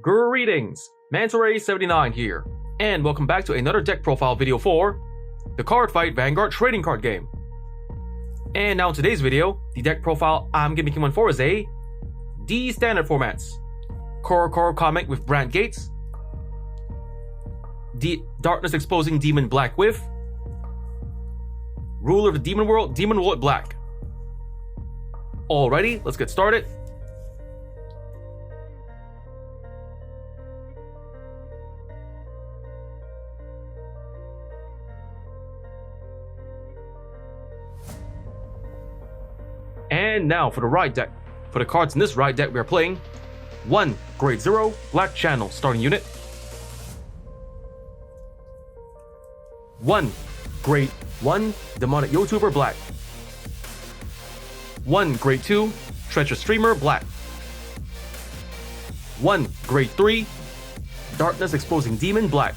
Greetings, Mantaray79 here, and welcome back to another deck profile video for the Cardfight Vanguard trading card game. And now in today's video, the deck profile I'm going to be making one for is a D standard formats. CoroCoro comic with Brandt Gates, Darkness Exposing Demon Black with Ruler of the Demon World, Demon Wallet Black. Alrighty, let's get started. And now for the ride deck. For the cards in this ride deck, we are playing 1 Grade 0 Black Channel starting unit, 1 Grade 1 Demonic YouTuber Black, 1 Grade 2 Treacher Streamer Black, 1 Grade 3 Darkness Exposing Demon Black,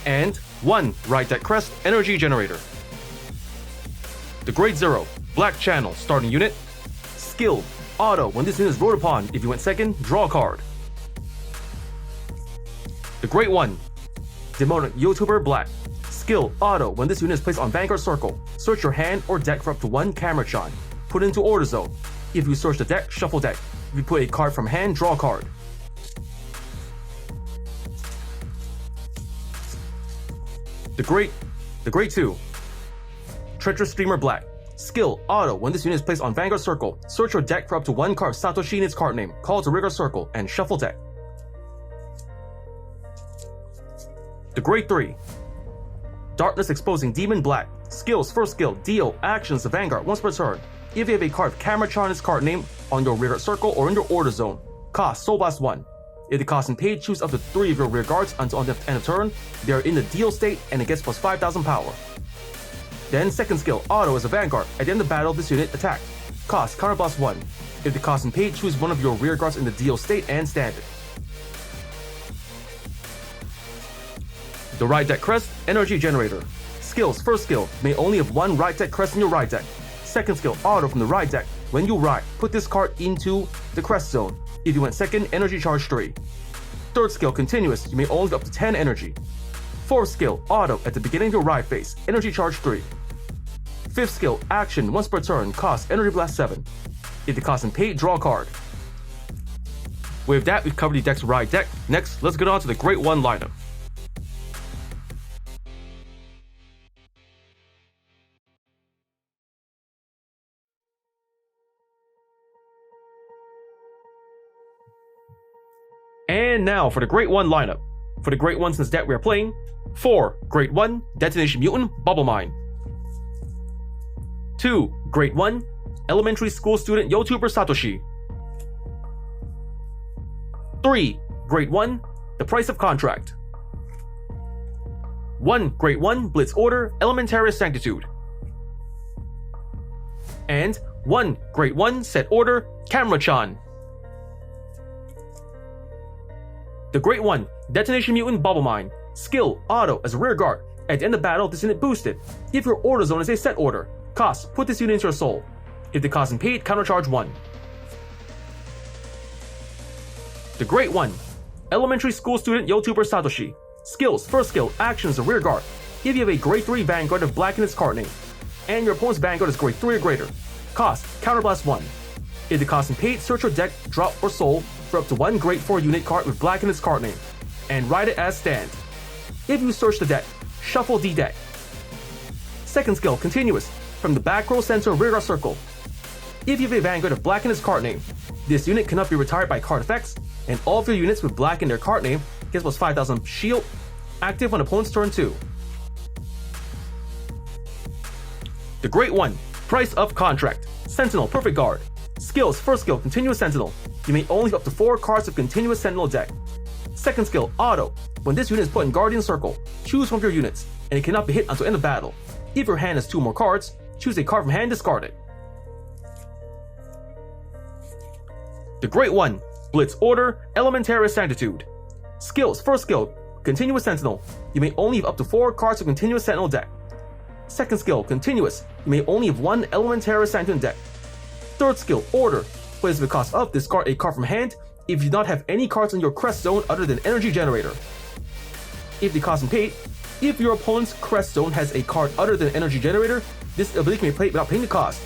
and 1 Ride Deck Crest Energy Generator. The Grade 0 Black Channel starting unit. Skill Auto. When this unit is ruled upon, if you went second, draw a card. The Grade 1 Demonic YouTuber Black. Skill Auto. When this unit is placed on Vanguard Circle, search your hand or deck for up to 1 camera shot. Put it into order zone. If you search the deck, shuffle deck. If you put a card from hand, draw a card. The Grade 2 Treacher Streamer Black. Skill Auto. When this unit is placed on Vanguard Circle, search your deck for up to 1 card Satoshi in its card name, call to Vanguard Circle, and shuffle deck. The Grade 3 Darkness Exposing Demon Black. Skills. First skill, deal actions to Vanguard once per turn. If you have a card of Camera in its card name on your rear guard circle or in your order zone, cost Soul Blast 1. If the cost and paid, choose up to 3 of your rear guards until on the end of turn. They are in the deal state and it gets plus 5,000 power. Then second skill, Auto as a Vanguard. At the end of battle, this unit attacked. Cost Counter Blast 1. If the cost and paid, choose one of your rear guards in the deal state and standard. The Ride Deck Crest Energy Generator. Skills. First skill, may only have 1 Ride Deck Crest in your ride deck. Second skill, Auto from the ride deck. When you ride, put this card into the crest zone. If you went second, energy charge 3. Third skill, continuous. You may only get up to 10 energy. Fourth skill, Auto. At the beginning of your ride phase, energy charge 3. Fifth skill, action once per turn, cost energy blast 7. If the cost and paid, draw a card. With that, we've covered the deck's ride deck. Next, let's get on to the Grade 1 lineup. And now for the Grade 1 lineup. For the Grade 1 since deck we are playing 4 Grade 1 Detonation Mutant Bubble Mine, 2 Grade 1 Elementary School Student YouTuber Satoshi, 3 Grade 1 The Price of Contract, 1 Grade 1 Blitz Order Elementary Sanctitude, and 1 Grade 1 Set Order Camera-chan. The Grade 1 Detonation Mutant Bubble Mine. Skill Auto as a rear guard. At the end of battle, this unit boosted. If your order zone is a set order, cost, put this unit into your soul. If the cost and paid, countercharge 1. The Grade 1 Elementary School Student YouTuber Satoshi. Skills. First skill, actions, a rear guard. If you have a Grade 3 Vanguard of Black in its card name, and your opponent's Vanguard is Grade 3 or greater, cost, counterblast 1. If the cost and paid, search your deck, drop or soul for up to 1 Grade 4 unit card with Black in its card name, and ride it as stand. If you search the deck, shuffle D deck. Second skill, continuous. From the back row center rear guard circle. If you have a Vanguard of Black in its card name, this unit cannot be retired by card effects, and all of your units with Black in their card name gets plus 5,000 shield, active on opponent's turn 2. The Grade 1 Price of Contract. Sentinel Perfect Guard. Skills. First skill, Continuous Sentinel. You may only have up to 4 cards of Continuous Sentinel deck. Second skill, Auto. When this unit is put in Guardian Circle, choose one of your units, and it cannot be hit until end of battle. If your hand has 2 more cards, choose a card from hand, discard it. The Grade 1 Blitz Order Elementary Sanctitude. Skills. First skill, Continuous Sentinel. You may only have up to 4 cards of Continuous Sentinel deck. Second skill, Continuous. You may only have 1 Elementary Sanctitude deck. Third skill, Order. Plays the cost of discard a card from hand if you do not have any cards in your crest zone other than Energy Generator. If the cost and paid, if your opponent's crest zone has a card other than Energy Generator, this ability can be played without paying the cost.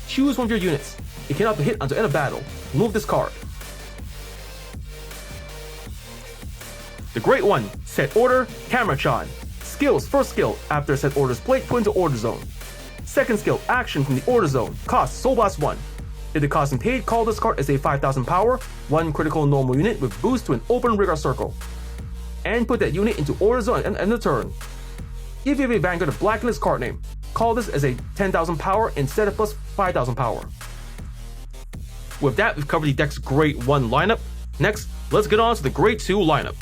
Choose one of your units. It cannot be hit until end of battle. Remove this card. The Great One, set order, Camera-chan. Skills, first skill, after set order's played, put into order zone. Second skill, action from the order zone, cost Soul Blast 1. If the cost and paid, call this card as a 5000 power, 1 critical normal unit with boost to an open rearguard circle. And put that unit into order zone at the end of the turn. If you have a Vanguard of Black in its card name, call this as a 10,000 power instead of plus 5,000 power. With that, we've covered the deck's Grade 1 lineup. Next, let's get on to the Grade 2 lineup.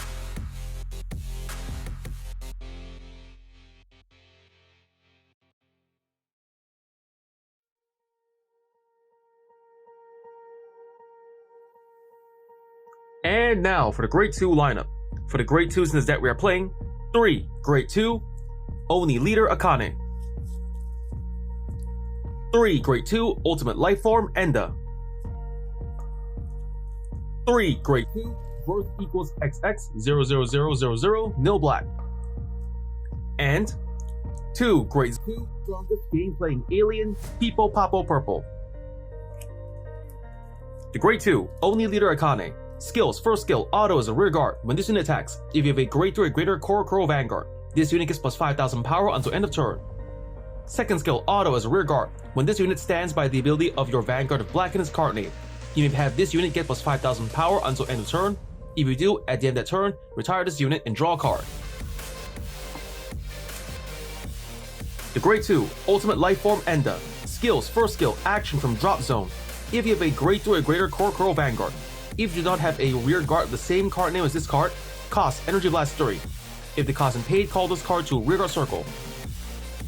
And now for the Grade 2 lineup. For the Grade 2s in this deck we are playing, 3 Grade 2, Oni Leader Akane. 3 Grade 2, Ultimate Lifeform Enda. 3 Grade 2, Worth equals XX00000 Nil Black. And 2 Grade 2, Strongest Game Playing Alien People Popo Purple. The Grade 2, Oni Leader Akane. Skills, first skill, auto as a rear guard. When this unit attacks, if you have a Grade 3 or greater CoroCoro Vanguard, this unit gets plus 5000 power until end of turn. Second skill, auto as a rear guard. When this unit stands by the ability of your Vanguard of Black in its card name, you may have this unit get plus 5000 power until end of turn. If you do, at the end of that turn, retire this unit and draw a card. The Grade 2, Ultimate Lifeform Enda. Skills, first skill, action from drop zone. If you have a Grade 3 or greater CoroCoro Vanguard, if you do not have a rear guard of the same card name as this card, cost Energy Blast 3. If the cost and paid, call this card to a rear guard circle.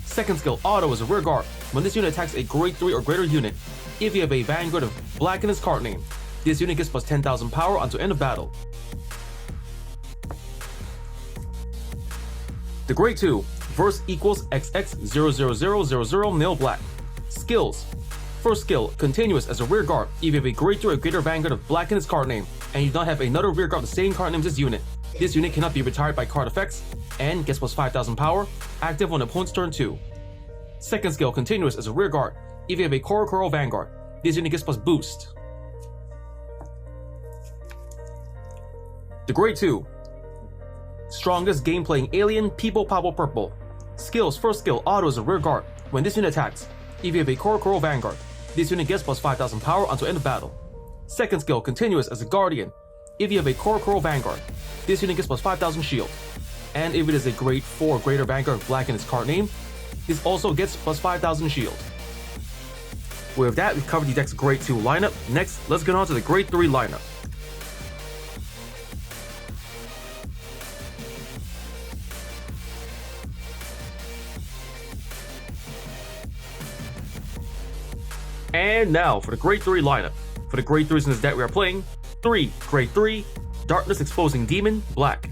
Second skill, auto as a rear guard. When this unit attacks a Grade 3 or greater unit, if you have a Vanguard of Black in its card name, this unit gets plus 10,000 power until end of battle. The Grade 2, Verse equals XX00000 Nil Black. Skills. First skill, continuous as a rear guard. If you have a Grade 3 or greater Vanguard of Black in its card name, and you do not have another rear guard of the same card name as this unit cannot be retired by card effects, and gets plus 5000 power, active on opponent's turn 2. Second skill, continuous as a rear guard. If you have a CoroCoro Vanguard, this unit gets plus boost. The Grade 2, Strongest Game Playing Alien People Popo Purple. Skills, first skill, auto as a rear guard. When this unit attacks, if you have a CoroCoro Vanguard, this unit gets plus 5000 power until end of battle. Second skill, continuous as a Guardian. If you have a CoroCoro Vanguard, this unit gets plus 5000 shield. And if it is a Grade 4 greater Vanguard of Black in its card name, this also gets plus 5000 shield. With that, we've covered the deck's Grade 2 lineup. Next, let's get on to the Grade 3 lineup. And now for the Grade 3 lineup. For the Grade 3s in this deck we are playing, 3 Grade 3, Darkness Exposing Demon, Black.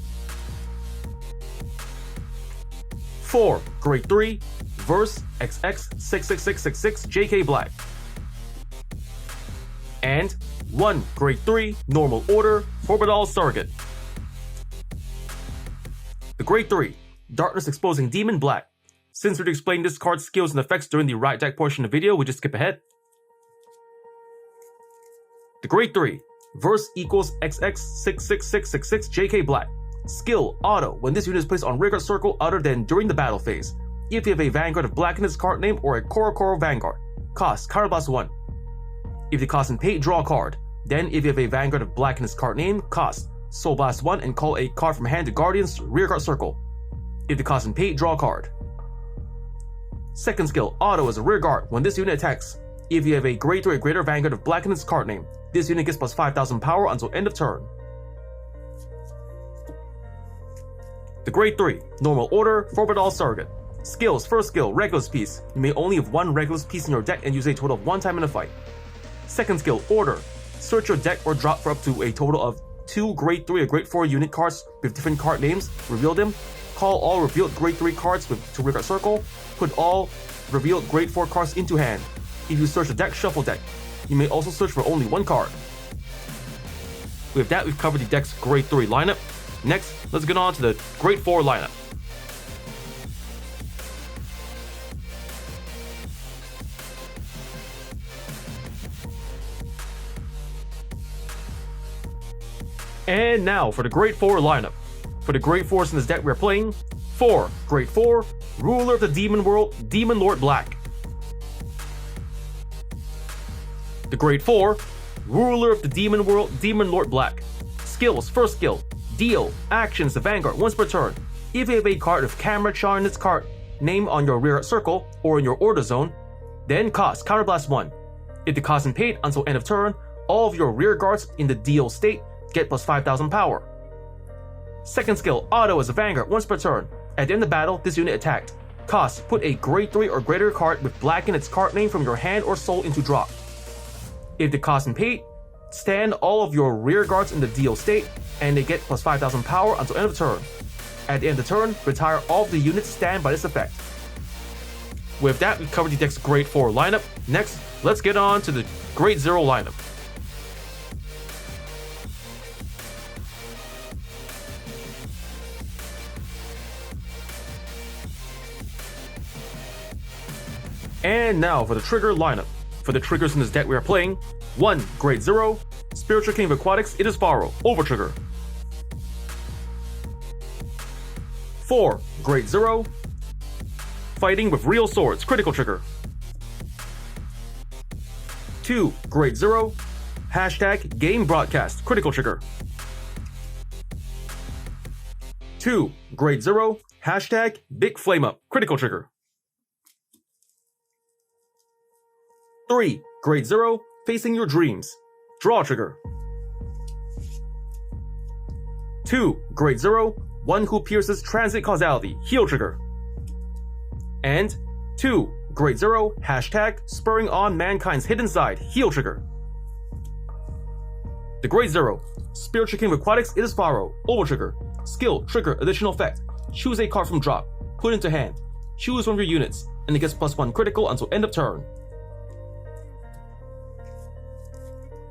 4 Grade 3, Verse XX66666 JK Black. And 1 Grade 3, Normal Order, Forbidal Surrogate. The Grade 3, Darkness Exposing Demon, Black. Since we've explained this card's skills and effects during the right deck portion of the video, we just skip ahead. The Grade 3, Verse equals XX66666 JK Black. Skill, auto, when this unit is placed on rearguard circle other than during the battle phase. If you have a Vanguard of Black in its card name or a CoroCoro Vanguard, cost Card Blast 1. If the cost and pay, draw a card. Then if you have a Vanguard of Black in its card name, cost Soul Blast 1 and call a card from hand to Guardian's rearguard circle. If the cost and pay, draw a card. Second skill, auto as a rear guard. When this unit attacks, if you have a Grade 3 or greater Vanguard of Black in its card name, this unit gets plus 5000 power until end of turn. The Grade 3, Normal Order, Forbidal Surrogate. Skills, first skill, Regulus Piece. You may only have one Regulus Piece in your deck and use a total of 1 time in a fight. Second skill, Order. Search your deck or drop for up to a total of 2 Grade 3 or Grade 4 unit cards with different card names, reveal them, call all revealed Grade 3 cards to rearguard circle, put all revealed Grade 4 cards into hand. If you search the deck, shuffle deck. You may also search for only 1 card. With that, we've covered the deck's grade 3 lineup. Next, let's get on to the grade 4 lineup. And now for the grade 4 lineup. For the grade 4s in this deck we're playing, 4, grade 4, Ruler of the Demon World, Demon Lord Black. The grade 4, Ruler of the Demon World, Demon Lord Black. Skills, first skill, deal, actions, the Vanguard once per turn. If you have a card with camera shot in its card name on your rear circle or in your order zone, then cost Counterblast 1. If the cost isn't paid until end of turn, all of your rear guards in the deal state get plus 5,000 power. Second skill, auto as a Vanguard once per turn. At the end of battle, this unit attacked. Cost, put a grade 3 or greater card with black in its card name from your hand or soul into drop. If the cost isn't paid, stand all of your rear guards in the deal state, and they get plus 5,000 power until end of turn. At the end of the turn, retire all of the units stand by this effect. With that, we've covered the deck's grade 4 lineup. Next, let's get on to the grade 0 lineup. And now for the trigger lineup. For the triggers in this deck we are playing, 1, grade 0, Spiritual King of Aquatics, it is Faro, Overtrigger. 4, grade 0, Fighting with Real Swords, Critical Trigger. 2, grade 0, Hashtag Game Broadcast, Critical Trigger. 2, grade 0, Hashtag Big Flame Up, Critical Trigger. 3, grade 0, Facing Your Dreams, Draw Trigger. 2, grade 0, One Who Pierces Transit Causality, Heal Trigger. And 2, grade 0, Hashtag Spurring On Mankind's Hidden Side, Heal Trigger. The grade 0, Spiritual King of Aquatics, it is Faro, Overtrigger. Skill, trigger, additional effect. Choose a card from drop, put into hand. Choose one of your units, and it gets plus 1 critical until end of turn.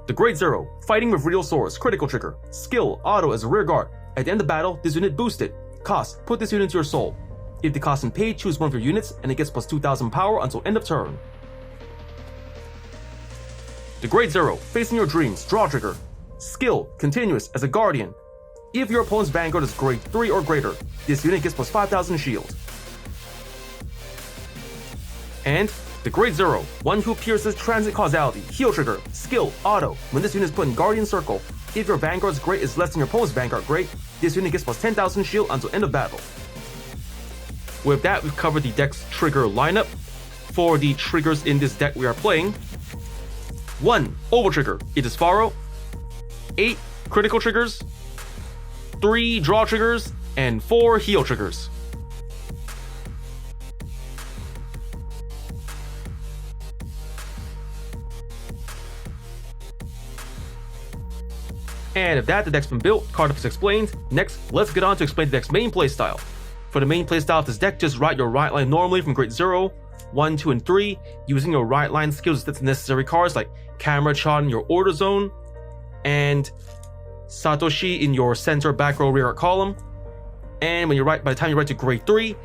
The grade 0, Fighting with Real Swords, Critical Trigger. Skill, auto as a rear guard. At the end of battle, this unit boosted. Cost, put this unit into your soul. If the cost isn't paid, choose one of your units, and it gets plus 2,000 power until end of turn. The grade 0, Facing Your Dreams, Draw Trigger. Skill, continuous as a guardian. If your opponent's Vanguard is grade 3 or greater, this unit gets plus 5,000 shield. And the grade 0, One Who Pierces Transit Causality, Heal Trigger. Skill, auto. When this unit is put in Guardian Circle, if your Vanguard's grade is less than your opponent's Vanguard grade, this unit gets plus 10,000 shield until end of battle. With that, we've covered the deck's trigger lineup. For the triggers in this deck we are playing, 1, Overtrigger, it is Faro. 8, critical triggers. 3, draw triggers. And 4, heal triggers. And if that, the deck's been built, card is explained. Next, let's get on to explain the deck's main playstyle. For the main playstyle of this deck, just write your right line normally from grade 0, 1, 2, and 3, using your right line skills that's necessary cards like Camera Shot in your order zone, and Satoshi in your center, back row, rear column. And when you write, by the time you write to grade 3,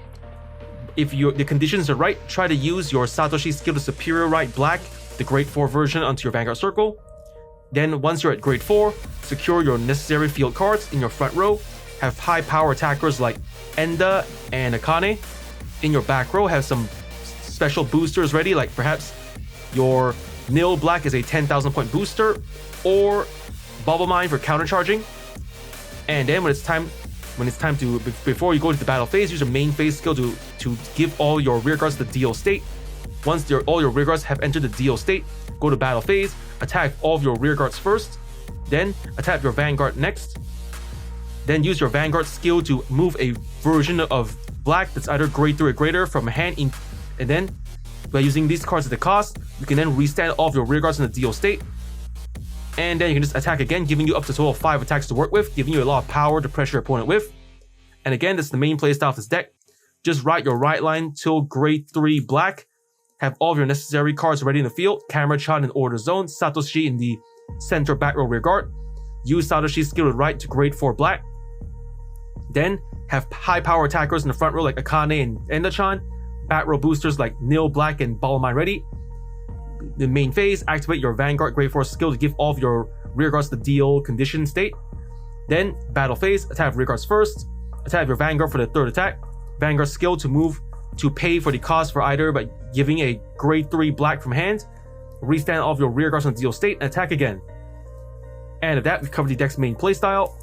if the conditions are right, try to use your Satoshi skill to Superior Right Black, the grade 4 version, onto your Vanguard circle. Then once you're at grade 4, secure your necessary field cards in your front row. Have high power attackers like Enda and Akane. In your back row, have some special boosters ready, like perhaps your Nil Black is a 10,000 point booster, or Bubble Mine for countercharging. And then when it's time to, before you go to the battle phase, use your main phase skill to give all your rear guards the deal state. Once all your rear guards have entered the deal state, go to battle phase, attack all of your rear guards first, then attack your Vanguard next. Then use your Vanguard skill to move a version of black that's either grade 3 or greater from hand in, and then by using these cards at the cost, you can then restand all of your rear guards in the deal state. And then you can just attack again, giving you up to a total of 5 attacks to work with, giving you a lot of power to pressure your opponent with. And again, that's the main playstyle of this deck. Just write your right line till grade 3 black. Have all of your necessary cards ready in the field. Camera Shot in order zone. Satoshi in the center, back row, rear guard. use Satoshi's skill to right to grade 4 black. Then have high power attackers in the front row like Akane and Endachan, back row boosters like Nil Black and Ball Mine ready. The main phase, activate your Vanguard grade 4 skill to give all of your rear guards the deal condition state. Then battle phase, attack rear guards first, attack your Vanguard for the third attack. Vanguard skill to move to pay for the cost for either by giving a grade 3 black from hand, restand all of your rear guards on the deal state, and attack again. And with that, we've covered the deck's main playstyle.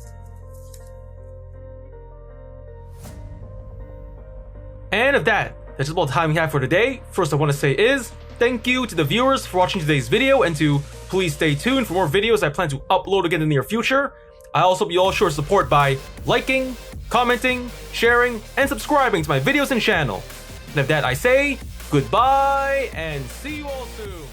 And of that, that's just about the time we have for today. First I want to say is, thank you to the viewers for watching today's video, and to please stay tuned for more videos I plan to upload again in the near future. I also hope you all show support by liking, commenting, sharing, and subscribing to my videos and channel. And of that I say, goodbye, and see you all soon.